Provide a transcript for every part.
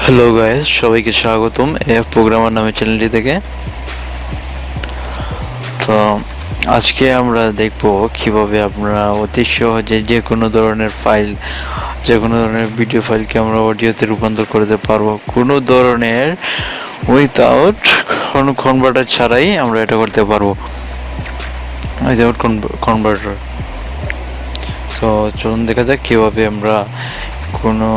Hello guys, সবাইকে স্বাগতম F programmer নামে চ্যানেলটি থেকে। তো আজকে আমরা দেখব কিভাবে আমরা অতি সহজে যে কোনো ধরনের ফাইল, যে কোনো ধরনের ভিডিও ফাইলকে আমরা অডিওতে রূপান্তর করতে পারবো, কোনো ধরনের উইথাউট কোনো কনভার্টার ছাড়াই আমরা এটা করতে পারবো, উইথাউট কনভার্টার। সো চলুন দেখা যাক কিভাবে আমরা কোনো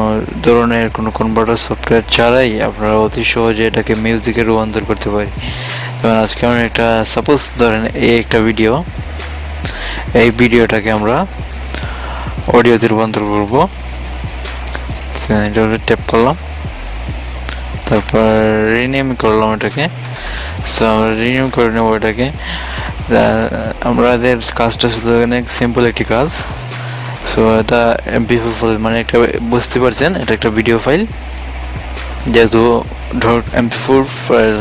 ধরনের কোনো কনভার্টার সফটওয়্যার ছাড়াই আপনারা অতি সহজে এটাকে মিউজিকে রূপান্তর করতে পারি। যেমন আজকে আমরা একটা সাপোজ ধরেন এই একটা ভিডিও, এই ভিডিওটাকে আমরা অডিওতে রূপান্তর করব। এটা ট্যাপ করলাম, তারপর রিনেম করলাম এটাকে। সো আমরা রিনেম করে নেবো এটাকে। আমাদের কাজটা শুধু এখানে সিম্পল একটি কাজ। সো এটা এমপি4 ফাইল, মানে একটা বুঝতে পারছেন এটা একটা ভিডিও ফাইল, যেহেতু এমপি4 ফাইল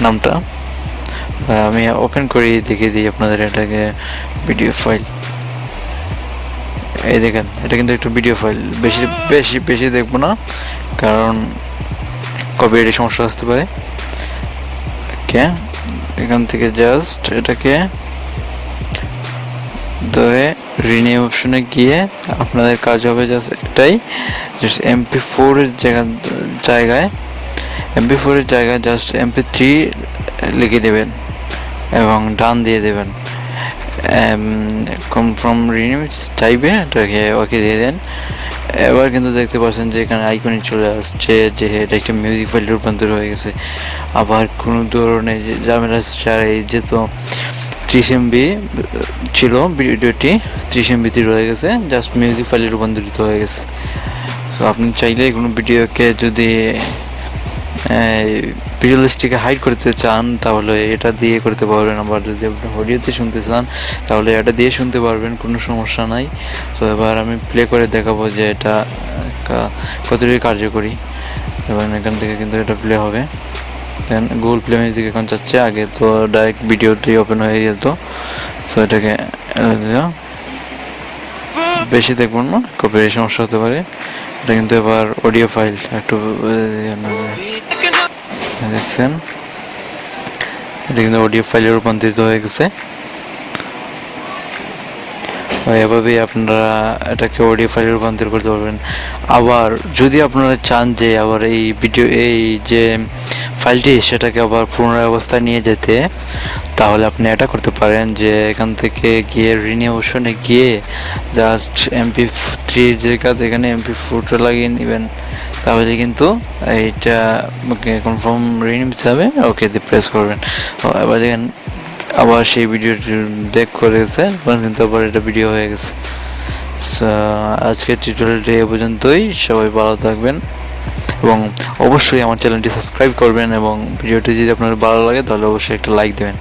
নামটা। আমি ওপেন করে দেখিয়ে দিই আপনাদের এটাকে ভিডিও ফাইল। এই দেখেন, এটা কিন্তু একটা ভিডিও ফাইল। বেশি বেশি বেশি দেখবো না, কারণ কপিরাইটের সমস্যা আসতে পারে। ওকে, এখান থেকে জাস্ট এটাকে ধরে রিনিউ অপশনে গিয়ে আপনাদের কাজ হবে জাস্ট এটাই, জাস্ট এমপি4 এর জায়গায় জাস্ট এমপি3 লিখে দেবেন এবং ডান দিয়ে দেবেন। কনফার্ম রিনিউ চাইবে, এটাকে ওকে দিয়ে দেন। এবার কিন্তু দেখতে পাচ্ছেন যে এখানে আইকনই চলে আসছে যে এটা একটা মিউজিক ফাইল রূপান্তর হয়ে গেছে। আবার কোনো ধরনের ঝামেলা ছাড়াই, যেহেতু 30 MB ছিল ভিডিওটি, 30 MB রয়ে গেছে, জাস্ট মিউজিক ফাইলে রূপান্তরিত হয়ে গেছে। সো আপনি চাইলে কোনো ভিডিওকে যদি ভিডিও লিস্টটিকে হাইড করতে চান তাহলে এটা দিয়ে করতে পারবেন, আবার যদি আপনি অডিওতে শুনতে চান তাহলে এটা দিয়ে শুনতে পারবেন, কোনো সমস্যা নাই। তো এবার আমি প্লে করে দেখাবো যে এটা কতটুকু কার্যকরী। এবং এখান থেকে কিন্তু এটা প্লে হবে। দেন গুগল প্লে মিউজিক এখন যাচ্ছে, আগে তো ডাইরেক্ট ভিডিওটি ওপেন হয়ে যেত। সো এটাকে বেশি দেখবেন না, কপিরাইট সমস্যা হতে পারে। এটা কিন্তু এবার অডিও ফাইল একটু দেখছেন, এটা কিন্তু অডিও ফাইলে রূপান্তরিত হয়ে গেছে। এভাবেই আপনারা এটাকে অডিও ফাইলে রূপান্তর করতে পারবেন। আবার যদি আপনারা চান যে আবার এই ভিডিও, এই যে ফাইলটি সেটাকে আবার পুনরায় অবস্থায় নিয়ে যেতে, তাহলে আপনি এটা করতে পারেন যে এখান থেকে গিয়ে রিনিউ অপশনে গিয়ে জাস্ট এমপি3 যে কাজ, এখানে এমপি4টা লাগিয়ে নেবেন, তাহলে কিন্তু এইটা কনফার্ম রিনিউ যাবে, ওকে দিয়ে প্রেস করবেন। এবার দেখেন আবার সেই ভিডিওটি ব্যাক করে গেছে, কিন্তু আবার এটা ভিডিও হয়ে গেছে। আজকের টিউটোরিয়ালটি এ পর্যন্তই। সবাই ভালো থাকবেন এবং অবশ্যই আমার চ্যানেলটি সাবস্ক্রাইব করবেন, এবং ভিডিওটি যদি আপনার ভালো লাগে তাহলে অবশ্যই একটা লাইক দেবেন।